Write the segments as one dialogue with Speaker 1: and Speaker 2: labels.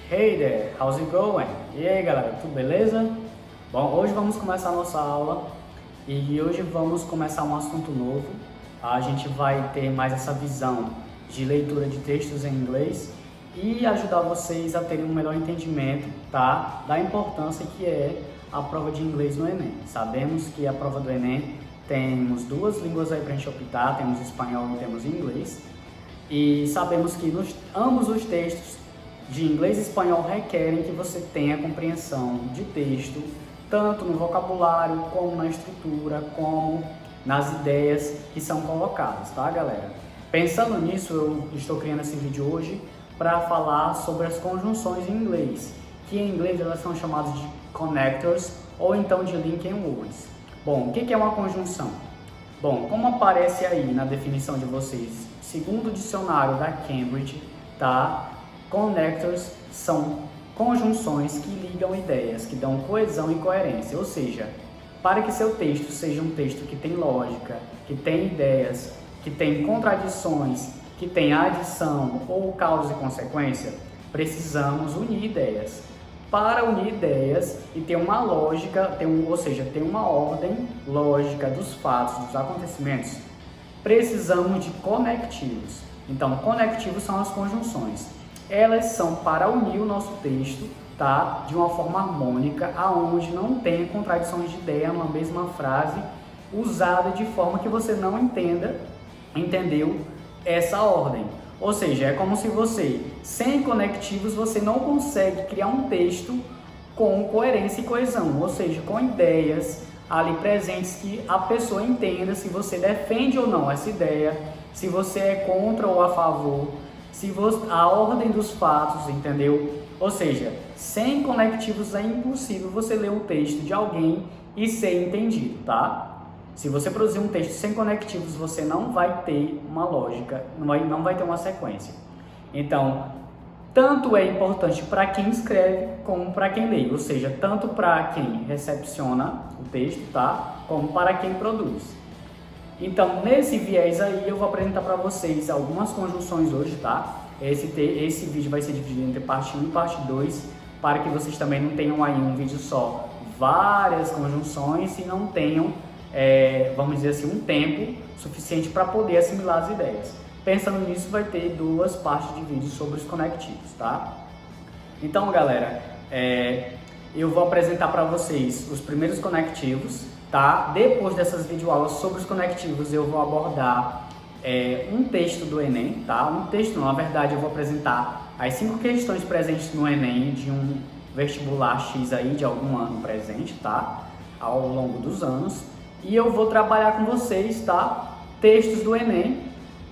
Speaker 1: Hey there, how's it going? E aí galera, tudo beleza? Bom, hoje vamos começar a nossa aula e hoje vamos começar um assunto novo. A gente vai ter mais essa visão de leitura de textos em inglês e ajudar vocês a terem um melhor entendimento, tá? Da importância que é a prova de inglês no Enem. Sabemos que a prova do Enem temos duas línguas aí pra gente optar, temos espanhol e temos inglês. E sabemos que ambos os textos de inglês e espanhol requerem que você tenha compreensão de texto, tanto no vocabulário, como na estrutura, como nas ideias que são colocadas, tá galera? Pensando nisso, eu estou criando esse vídeo hoje para falar sobre as conjunções em inglês, que em inglês elas são chamadas de connectors ou então de linking words. Bom, o que é uma conjunção? Bom, como aparece aí na definição de vocês, segundo o dicionário da Cambridge, tá? Connectors são conjunções que ligam ideias, que dão coesão e coerência, ou seja, para que seu texto seja um texto que tem lógica, que tem ideias, que tem contradições, que tem adição ou causa e consequência, precisamos unir ideias. Para unir ideias e ter uma lógica, ou seja, ter uma ordem lógica dos fatos, dos acontecimentos, precisamos de conectivos. Então, conectivos são as conjunções. Elas são para unir o nosso texto, tá? De uma forma harmônica, aonde não tem contradições de ideia numa mesma frase, usada de forma que você não entendeu essa ordem. Ou seja, é como se você, sem conectivos, você não consegue criar um texto com coerência e coesão, ou seja, com ideias ali presentes que a pessoa entenda se você defende ou não essa ideia, se você é contra ou a favor, a ordem dos fatos, entendeu? Ou seja, sem conectivos é impossível você ler um texto de alguém e ser entendido, tá? Se você produzir um texto sem conectivos, você não vai ter uma lógica, não vai ter uma sequência. Então, tanto é importante para quem escreve como para quem lê, ou seja, tanto para quem recepciona o texto, tá? Como para quem produz. Então, nesse viés aí, eu vou apresentar para vocês algumas conjunções hoje, tá? Esse vídeo vai ser dividido entre parte 1 e parte 2, para que vocês também não tenham aí um vídeo só, várias conjunções e não tenham, vamos dizer assim, um tempo suficiente para poder assimilar as ideias. Pensando nisso, vai ter duas partes de vídeo sobre os conectivos, tá? Então, galera, eu vou apresentar para vocês os primeiros conectivos, tá? Depois dessas videoaulas sobre os conectivos, eu vou abordar um texto do Enem, tá? Um texto, na verdade, eu vou apresentar as 5 questões presentes no Enem de um vestibular X aí, de algum ano presente, tá? Ao longo dos anos. E eu vou trabalhar com vocês, tá? Textos do Enem,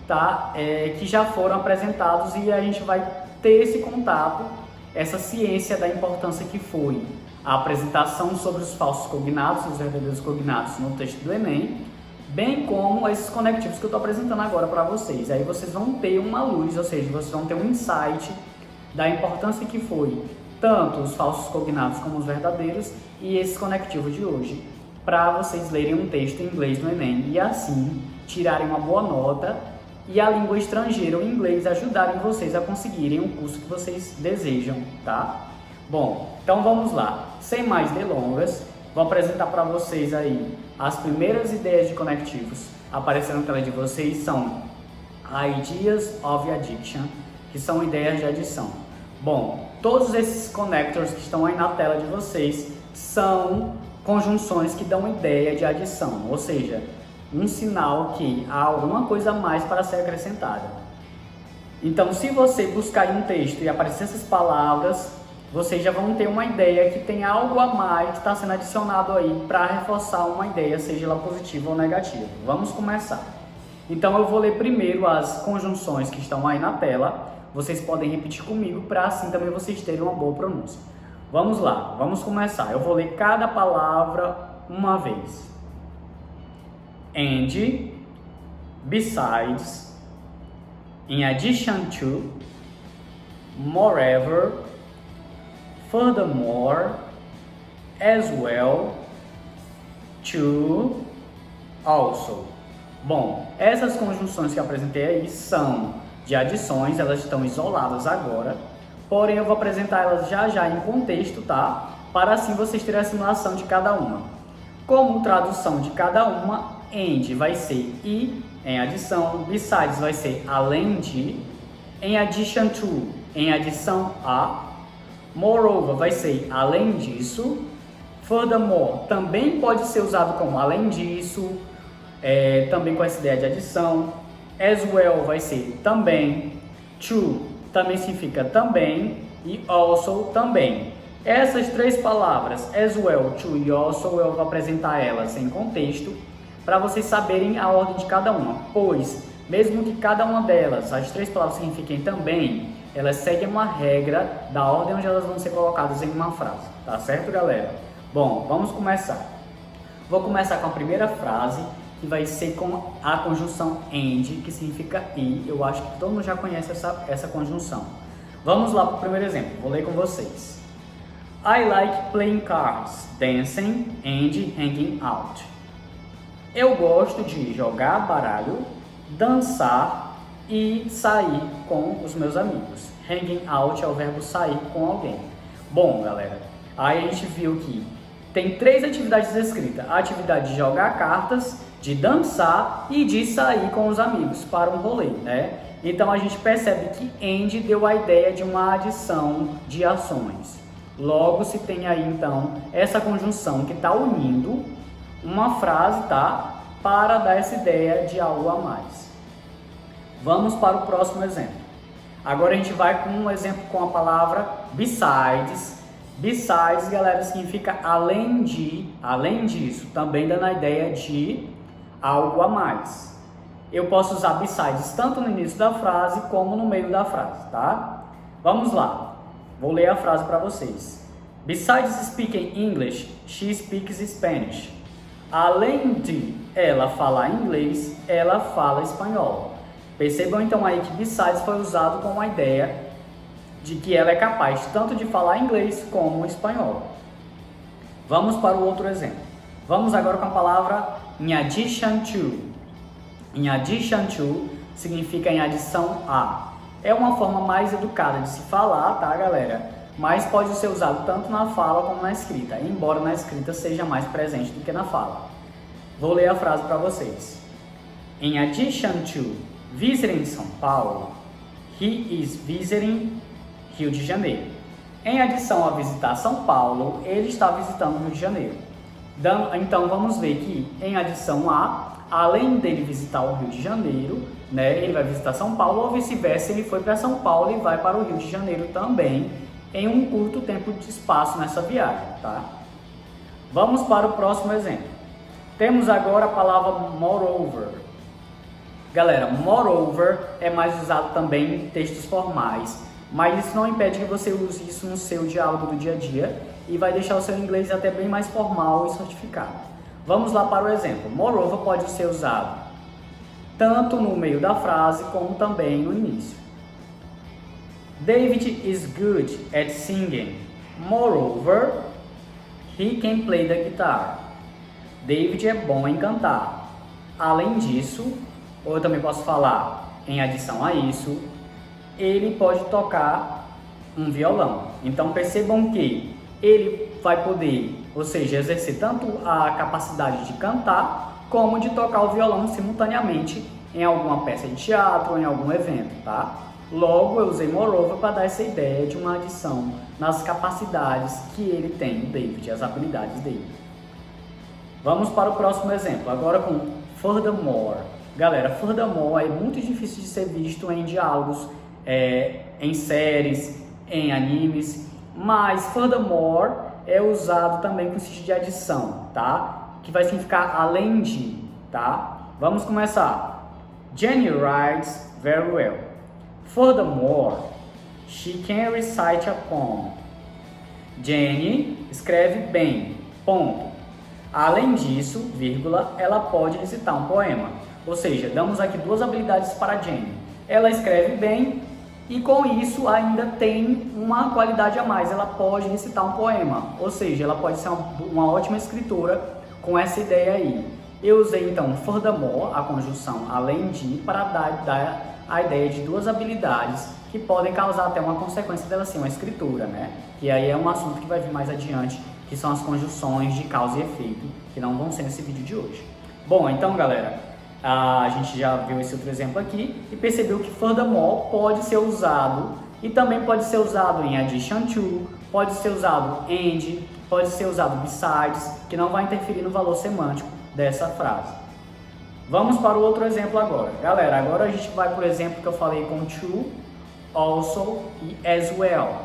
Speaker 1: tá? Que já foram apresentados e a gente vai ter esse contato, essa ciência da importância que foi a apresentação sobre os falsos cognatos e os verdadeiros cognatos no texto do Enem, bem como esses conectivos que eu estou apresentando agora para vocês. Aí vocês vão ter uma luz, ou seja, vocês vão ter um insight da importância que foi tanto os falsos cognatos como os verdadeiros e esses conectivos de hoje, para vocês lerem um texto em inglês no Enem e assim tirarem uma boa nota e a língua estrangeira, o inglês, ajudarem vocês a conseguirem o curso que vocês desejam, tá? Bom, então vamos lá. Sem mais delongas, vou apresentar para vocês aí as primeiras ideias de conectivos. Aparecendo na tela de vocês são Ideas of Addition, que são ideias de adição. Bom, todos esses connectors que estão aí na tela de vocês são conjunções que dão ideia de adição, ou seja, um sinal que há alguma coisa a mais para ser acrescentada. Então, se você buscar em um texto e aparecer essas palavras, vocês já vão ter uma ideia que tem algo a mais que está sendo adicionado aí para reforçar uma ideia, seja ela positiva ou negativa. Vamos começar. Então eu vou ler primeiro as conjunções que estão aí na tela. Vocês podem repetir comigo para assim também vocês terem uma boa pronúncia. Vamos lá, vamos começar. Eu vou ler cada palavra uma vez. And, besides, in addition to, moreover, furthermore, as well, to, also. Bom, essas conjunções que eu apresentei aí são de adições, elas estão isoladas agora, porém eu vou apresentar elas já já em contexto, tá? Para assim vocês terem a simulação de cada uma. Como tradução de cada uma, and vai ser e, em adição, besides vai ser além de, in addition to, em adição a, moreover vai ser além disso, furthermore também pode ser usado como além disso, também com essa ideia de adição, as well vai ser também, to também significa também e also também. Essas três palavras, as well, to e also, eu vou apresentar elas em contexto para vocês saberem a ordem de cada uma, pois mesmo que cada uma delas, as três palavras signifiquem também, elas seguem uma regra da ordem onde elas vão ser colocadas em uma frase, tá certo, galera? Bom, vamos começar. Vou começar com a primeira frase, que vai ser com a conjunção and, que significa e. Eu acho que todo mundo já conhece essa conjunção. Vamos lá para o primeiro exemplo, vou ler com vocês. I like playing cards, dancing and hanging out. Eu gosto de jogar baralho, dançar e sair com os meus amigos. Hanging out é o verbo sair com alguém. Bom, galera, aí a gente viu que tem três atividades descritas. A atividade de jogar cartas, de dançar e de sair com os amigos para um rolê, né? Então a gente percebe que and deu a ideia de uma adição de ações. Logo se tem aí então essa conjunção que está unindo uma frase, tá? Para dar essa ideia de algo a mais. Vamos para o próximo exemplo. Agora a gente vai com um exemplo com a palavra besides. Besides, galera, significa além de, além disso, também dando a ideia de algo a mais. Eu posso usar besides tanto no início da frase como no meio da frase, tá? Vamos lá. Vou ler a frase para vocês. Besides speaking English, she speaks Spanish. Além de ela falar inglês, ela fala espanhol. Percebam então aí que besides foi usado com a ideia de que ela é capaz tanto de falar inglês como espanhol. Vamos para o outro exemplo. Vamos agora com a palavra in addition to. In addition to significa em adição a. É uma forma mais educada de se falar, tá, galera? Mas pode ser usado tanto na fala como na escrita, embora na escrita seja mais presente do que na fala. Vou ler a frase para vocês. In addition to visiting São Paulo, he is visiting Rio de Janeiro. Em adição a visitar São Paulo, ele está visitando Rio de Janeiro. Então vamos ver que em adição a, além dele visitar o Rio de Janeiro, né, ele vai visitar São Paulo, ou vice-versa, ele foi para São Paulo e vai para o Rio de Janeiro também, em um curto tempo de espaço nessa viagem, tá? Vamos para o próximo exemplo. Temos agora a palavra moreover. Galera, moreover é mais usado também em textos formais, mas isso não impede que você use isso no seu diálogo do dia a dia e vai deixar o seu inglês até bem mais formal e certificado. Vamos lá para o exemplo. Moreover pode ser usado tanto no meio da frase como também no início. David is good at singing. Moreover, he can play the guitar. David é bom em cantar. Além disso, ou eu também posso falar em adição a isso, ele pode tocar um violão. Então percebam que ele vai poder, ou seja, exercer tanto a capacidade de cantar como de tocar o violão simultaneamente em alguma peça de teatro ou em algum evento, tá? Logo, eu usei moreover para dar essa ideia de uma adição nas capacidades que ele tem, o David, as habilidades dele. Vamos para o próximo exemplo, agora com furthermore. Galera, furthermore é muito difícil de ser visto em diálogos, em séries, em animes, mas furthermore é usado também com sentido de adição, tá? Que vai significar além de, tá? Vamos começar. Jenny writes very well. Furthermore, she can recite a poem. Jenny escreve bem, ponto. Além disso, vírgula, ela pode recitar um poema. Ou seja, damos aqui duas habilidades para a Jenny. Ela escreve bem e com isso ainda tem uma qualidade a mais. Ela pode recitar um poema. Ou seja, ela pode ser uma ótima escritora com essa ideia aí. Eu usei então furthermore, a conjunção além de, para dar a ideia de duas habilidades que que podem causar até uma consequência dela ser uma escritura, né? Que aí é um assunto que vai vir mais adiante, que são as conjunções de causa e efeito, que não vão ser nesse vídeo de hoje. Bom, então galera, a gente já viu esse outro exemplo aqui e percebeu que furthermore pode ser usado e também pode ser usado em addition to, pode ser usado and, pode ser usado besides, que não vai interferir no valor semântico dessa frase. Vamos para o outro exemplo agora. Galera, agora a gente vai para o exemplo que eu falei com to, also e as well.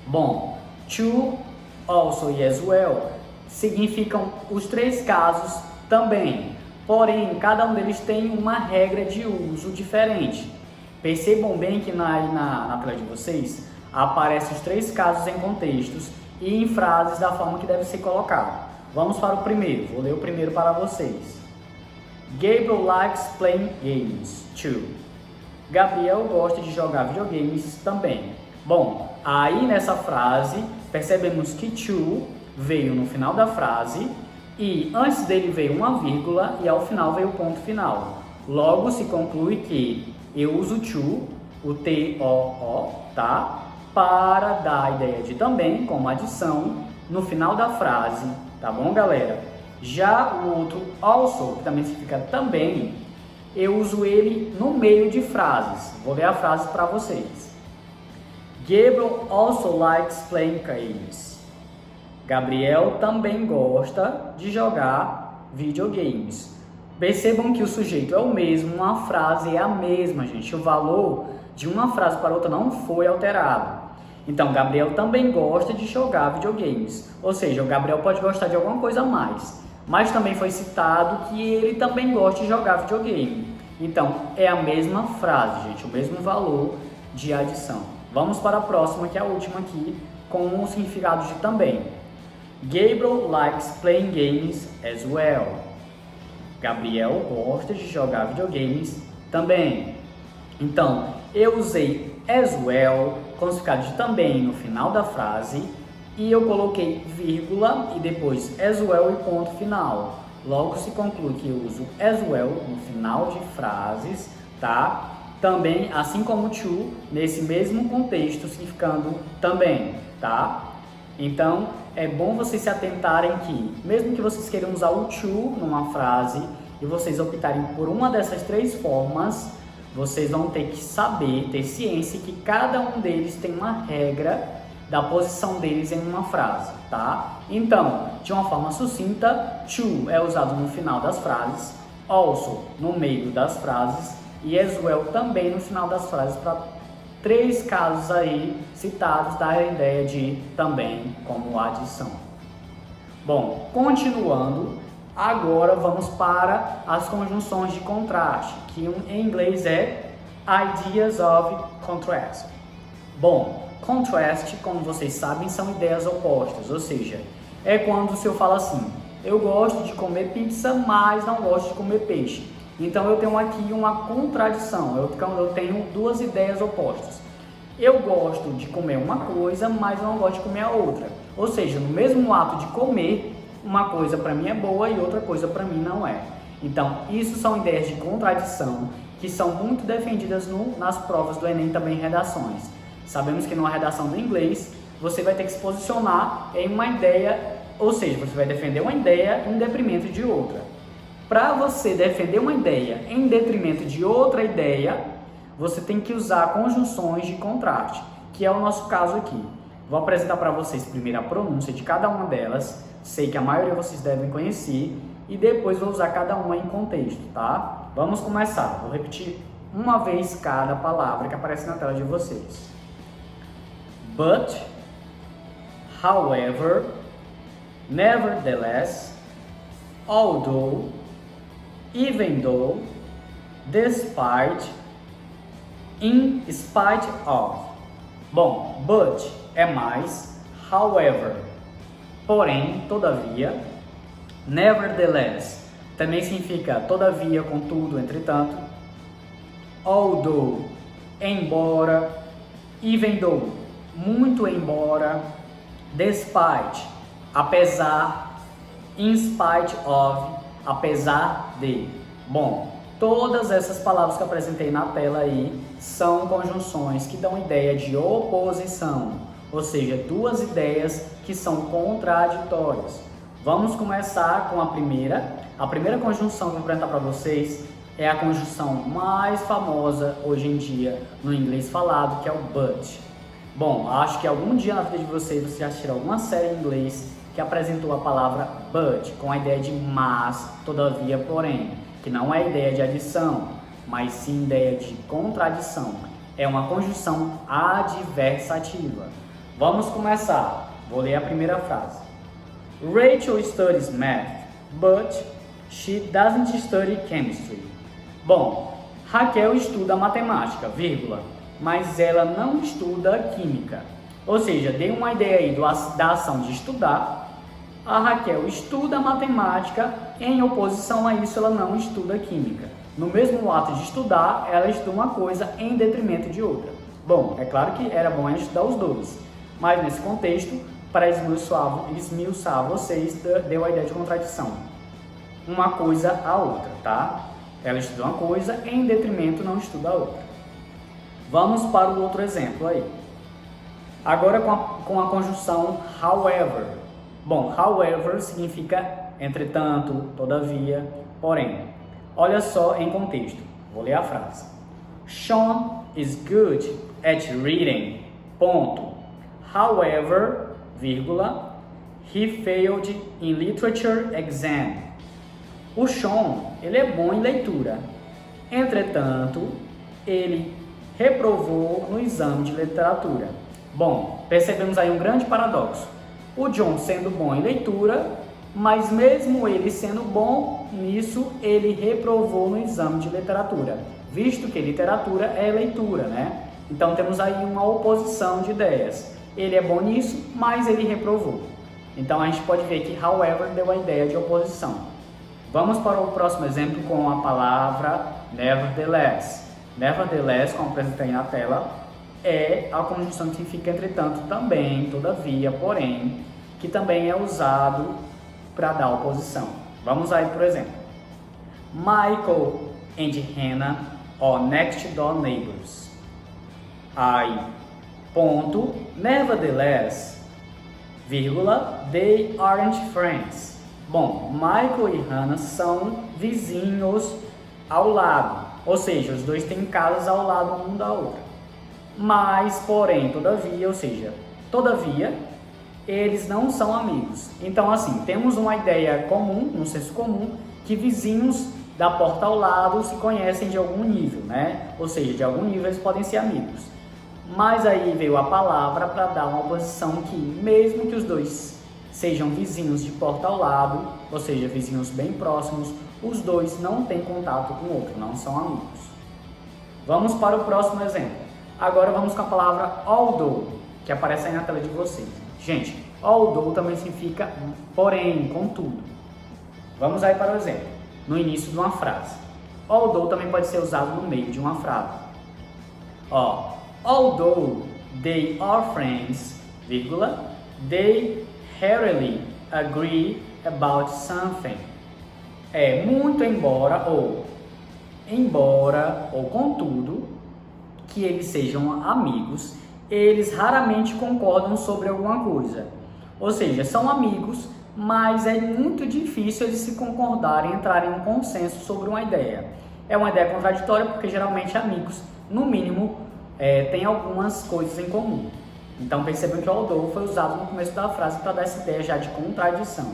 Speaker 1: Bom, to, also e as well significam os três casos também, porém cada um deles tem uma regra de uso diferente. Percebam bem que na tela de vocês aparecem os três casos em contextos e em frases da forma que deve ser colocado. Vamos para o primeiro, vou ler o primeiro para vocês. Gabriel likes playing games too. Gabriel gosta de jogar videogames também. Bom, aí nessa frase percebemos que to veio no final da frase e antes dele veio uma vírgula e ao final veio o ponto final. Logo se conclui que eu uso to, o T-O-O, tá? Para dar a ideia de também, como adição, no final da frase, tá bom, galera? Já o outro also, que também significa também, eu uso ele no meio de frases. Vou ler a frase para vocês. Gabriel also likes playing games. Gabriel também gosta de jogar videogames. Percebam que o sujeito é o mesmo, a frase é a mesma, gente. O valor de uma frase para outra não foi alterado. Então, Gabriel também gosta de jogar videogames. Ou seja, o Gabriel pode gostar de alguma coisa a mais. Mas também foi citado que ele também gosta de jogar videogame. Então, é a mesma frase, gente, o mesmo valor de adição. Vamos para a próxima, que é a última aqui, com o significado de também. Gabriel likes playing games as well. Gabriel gosta de jogar videogames também. Então, eu usei as well com o significado de também no final da frase e eu coloquei vírgula e depois as well e ponto final. Logo se conclui que eu uso as well no final de frases, tá? Também, assim como to, nesse mesmo contexto, significando também, tá? Então, é bom vocês se atentarem que, mesmo que vocês queiram usar o to numa frase e vocês optarem por uma dessas três formas, vocês vão ter que saber, ter ciência que cada um deles tem uma regra da posição deles em uma frase, tá? Então, de uma forma sucinta, to é usado no final das frases, also no meio das frases e as well também no final das frases, para três casos aí citados da ideia de também como adição. Bom, continuando, agora vamos para as conjunções de contraste, que em inglês é ideas of contrast. Bom, contrast, como vocês sabem, são ideias opostas, ou seja, é quando se eu falo assim, eu gosto de comer pizza, mas não gosto de comer peixe. Então eu tenho aqui uma contradição, eu tenho duas ideias opostas. Eu gosto de comer uma coisa, mas não gosto de comer a outra. Ou seja, no mesmo ato de comer, uma coisa para mim é boa e outra coisa para mim não é. Então, isso são ideias de contradição que são muito defendidas nas provas do Enem, também em redações. Sabemos que numa redação do inglês, você vai ter que se posicionar em uma ideia, ou seja, você vai defender uma ideia em detrimento de outra. Para você defender uma ideia em detrimento de outra ideia, você tem que usar conjunções de contraste, que é o nosso caso aqui. Vou apresentar para vocês primeiro a pronúncia de cada uma delas, sei que a maioria vocês devem conhecer, e depois vou usar cada uma em contexto, tá? Vamos começar, vou repetir uma vez cada palavra que aparece na tela de vocês. But, however, nevertheless, although, even though, despite, in spite of. Bom, but é mais, however, porém, todavia, nevertheless também significa todavia, contudo, entretanto, although, embora, even though, muito embora, despite, apesar, in spite of, apesar de. Bom, todas essas palavras que eu apresentei na tela aí são conjunções que dão ideia de oposição, ou seja, duas ideias que são contraditórias. Vamos começar com a primeira. A primeira conjunção que eu vou apresentar para vocês é a conjunção mais famosa hoje em dia no inglês falado, que é o but. Bom, acho que algum dia na vida de vocês já assistiram alguma série em inglês que apresentou a palavra but com a ideia de mas, todavia, porém, que não é ideia de adição, mas sim ideia de contradição. É uma conjunção adversativa. Vamos começar. Vou ler a primeira frase. Rachel studies math, but she doesn't study chemistry. Bom, Raquel estuda matemática, vírgula, mas ela não estuda química. Ou seja, dei uma ideia aí da ação de estudar. A Raquel estuda matemática, em oposição a isso ela não estuda química. No mesmo ato de estudar, ela estuda uma coisa em detrimento de outra. Bom, é claro que era bom ela estudar os dois, mas nesse contexto, para esmiuçar vocês, deu a ideia de contradição. Uma coisa a outra, tá? Ela estuda uma coisa, em detrimento não estuda a outra. Vamos para o outro exemplo aí. Agora com a conjunção however. Bom, however significa entretanto, todavia, porém. Olha só em contexto. Vou ler a frase. Sean is good at reading, ponto. However, vírgula, he failed in literature exam. O Sean, ele é bom em leitura. Entretanto, ele reprovou no exame de literatura. Bom, percebemos aí um grande paradoxo. O John sendo bom em leitura, mas mesmo ele sendo bom nisso, ele reprovou no exame de literatura, visto que literatura é leitura, né? Então temos aí uma oposição de ideias. Ele é bom nisso, mas ele reprovou. Então a gente pode ver que however deu a ideia de oposição. Vamos para o próximo exemplo com a palavra nevertheless. Nevertheless, como apresentei na tela, é a conjunção que significa entretanto, também, todavia, porém, que também é usado para dar oposição. Vamos aí, por exemplo. Michael and Hannah are next door neighbors. Aí, ponto, nevertheless, vírgula, they aren't friends. Bom, Michael e Hannah são vizinhos ao lado, ou seja, os dois têm casas ao lado um da outra. Mas, porém, todavia, ou seja, todavia, eles não são amigos. Então, assim, temos uma ideia comum, um senso comum, que vizinhos da porta ao lado se conhecem de algum nível, né? Ou seja, de algum nível eles podem ser amigos. Mas aí veio a palavra para dar uma oposição que, mesmo que os dois sejam vizinhos de porta ao lado, ou seja, vizinhos bem próximos, os dois não têm contato com o outro, não são amigos. Vamos para o próximo exemplo. Agora vamos com a palavra although, que aparece aí na tela de vocês. Gente, although também significa porém, contudo. Vamos aí para o exemplo, no início de uma frase. Although também pode ser usado no meio de uma frase. Ó, although they are friends, vírgula, they rarely agree about something. É muito embora ou contudo, que eles sejam amigos, eles raramente concordam sobre alguma coisa. Ou seja, são amigos, mas é muito difícil eles se concordarem, entrarem em um consenso sobre uma ideia. É uma ideia contraditória porque geralmente amigos, no mínimo, têm algumas coisas em comum. Então percebam que o although foi usado no começo da frase para dar essa ideia já de contradição.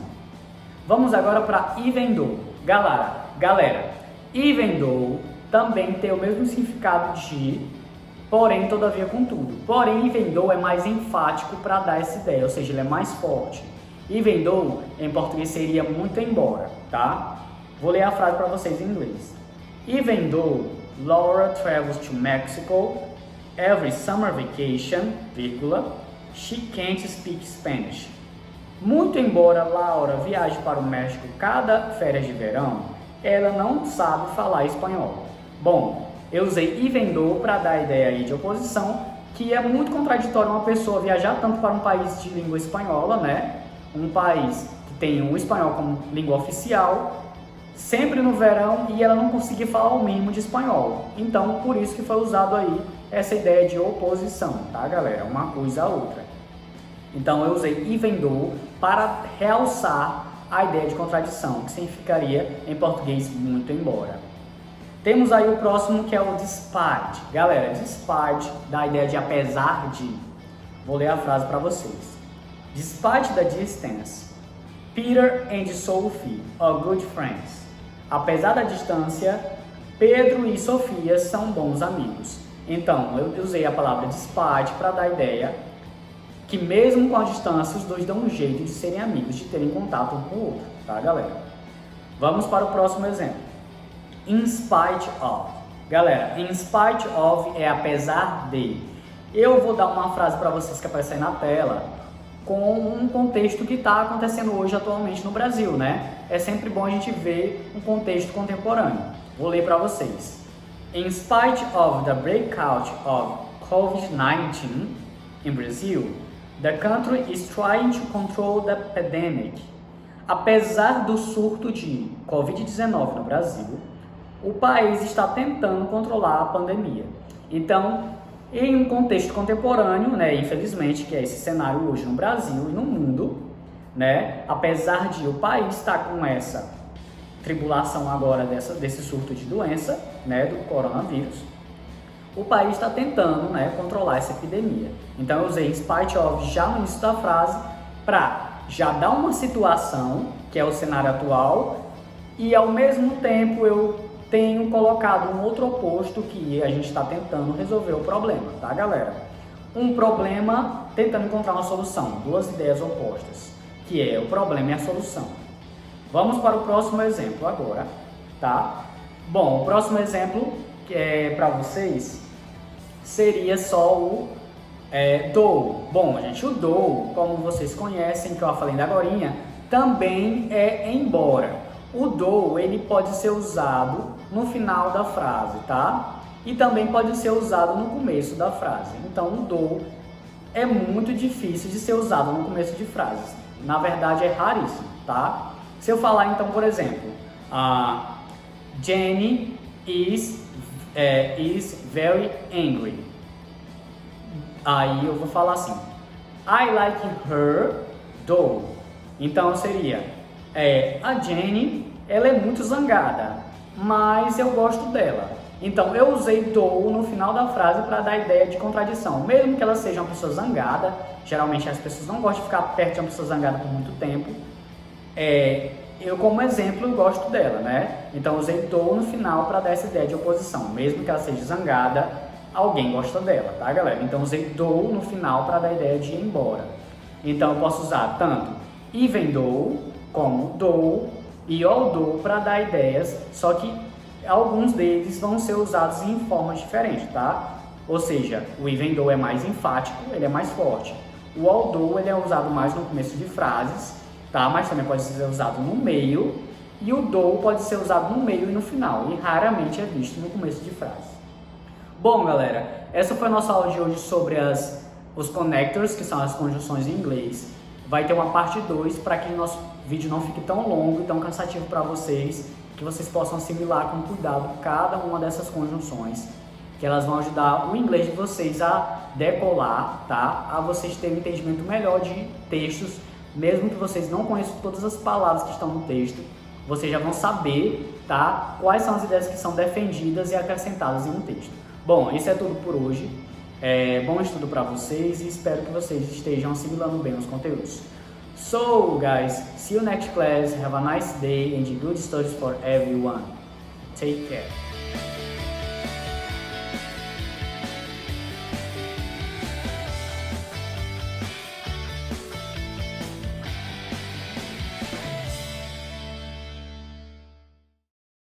Speaker 1: Vamos agora para even though. Galera, even though também tem o mesmo significado de porém, todavia, contudo. Porém, even though é mais enfático para dar essa ideia, ou seja, ele é mais forte. Even though, em português, seria muito embora, tá? Vou ler a frase para vocês em inglês. Even though Laura travels to Mexico every summer vacation, vírgula, she can't speak Spanish. Muito embora Laura viaje para o México cada férias de verão, ela não sabe falar espanhol. Bom, eu usei even though para dar a ideia aí de oposição, que é muito contraditório uma pessoa viajar tanto para um país de língua espanhola, né? Um país que tem o espanhol como língua oficial, sempre no verão e ela não conseguia falar o mínimo de espanhol. Então, por isso que foi usado aí essa ideia de oposição, tá, galera? Uma coisa a outra. Então, eu usei even though para realçar a ideia de contradição, que significaria em português muito embora. Temos aí o próximo, que é o despite. Galera, despite dá a ideia de apesar de. Vou ler a frase para vocês. Despite the distance, Peter and Sophie are good friends. Apesar da distância, Pedro e Sofia são bons amigos. Então, eu usei a palavra despite para dar a ideia que mesmo com a distância, os dois dão um jeito de serem amigos, de terem contato um com o outro, tá, galera? Vamos para o próximo exemplo. In spite of. Galera, in spite of é apesar de. Eu vou dar uma frase para vocês que aparece aí na tela com um contexto que está acontecendo hoje atualmente no Brasil, né? É sempre bom a gente ver um contexto contemporâneo. Vou ler para vocês. In spite of the breakout of COVID-19 in Brazil, the country is trying to control the pandemic. Apesar do surto de COVID-19 no Brasil, o país está tentando controlar a pandemia. Então, em um contexto contemporâneo, né, infelizmente, que é esse cenário hoje no Brasil e no mundo, né, apesar de o país estar com essa tribulação agora desse surto de doença, né, do coronavírus, o país está tentando, né, controlar essa epidemia. Então eu usei in spite of já no início da frase para já dar uma situação, que é o cenário atual, e ao mesmo tempo eu tenho colocado um outro oposto que a gente está tentando resolver o problema, tá, galera? Um problema tentando encontrar uma solução, duas ideias opostas, que é o problema e a solução. Vamos para o próximo exemplo agora, tá? Bom, o próximo exemplo que é para vocês seria só o do. Bom, gente, o do, como vocês conhecem, que eu falei da agorinha, também é embora. O do, ele pode ser usado no final da frase, tá? E também pode ser usado no começo da frase. Então, o do é muito difícil de ser usado no começo de frases. Na verdade, é raríssimo, tá? Se eu falar, então, por exemplo, Jenny is very angry. Aí eu vou falar assim, I like her though. Então seria, a Jenny, ela é muito zangada, mas eu gosto dela. Então eu usei though no final da frase para dar a ideia de contradição. Mesmo que ela seja uma pessoa zangada, geralmente as pessoas não gostam de ficar perto de uma pessoa zangada por muito tempo. Eu, como exemplo, eu gosto dela, né? Então eu usei though no final para dar essa ideia de oposição. Mesmo que ela seja zangada, alguém gosta dela, tá, galera? Então usei though no final para dar a ideia de ir embora. Então eu posso usar tanto even though como though e although para dar ideias, só que alguns deles vão ser usados em formas diferentes, tá? Ou seja, o even though é mais enfático, ele é mais forte. O although ele é usado mais no começo de frases, tá? Mas também pode ser usado no meio, e o though pode ser usado no meio e no final, e raramente é visto no começo de frase. Bom, galera, essa foi a nossa aula de hoje sobre os connectors, que são as conjunções em inglês. Vai ter uma parte 2 para que o nosso vídeo não fique tão longo e tão cansativo para vocês, que vocês possam assimilar com cuidado cada uma dessas conjunções, que elas vão ajudar o inglês de vocês a decolar, tá? A vocês terem um entendimento melhor de textos, mesmo que vocês não conheçam todas as palavras que estão no texto, vocês já vão saber, tá? Quais são as ideias que são defendidas e acrescentadas em um texto. Bom, isso é tudo por hoje. Bom estudo para vocês e espero que vocês estejam assimilando bem os conteúdos. So, guys, see you next class. Have a nice day and good studies for everyone. Take care.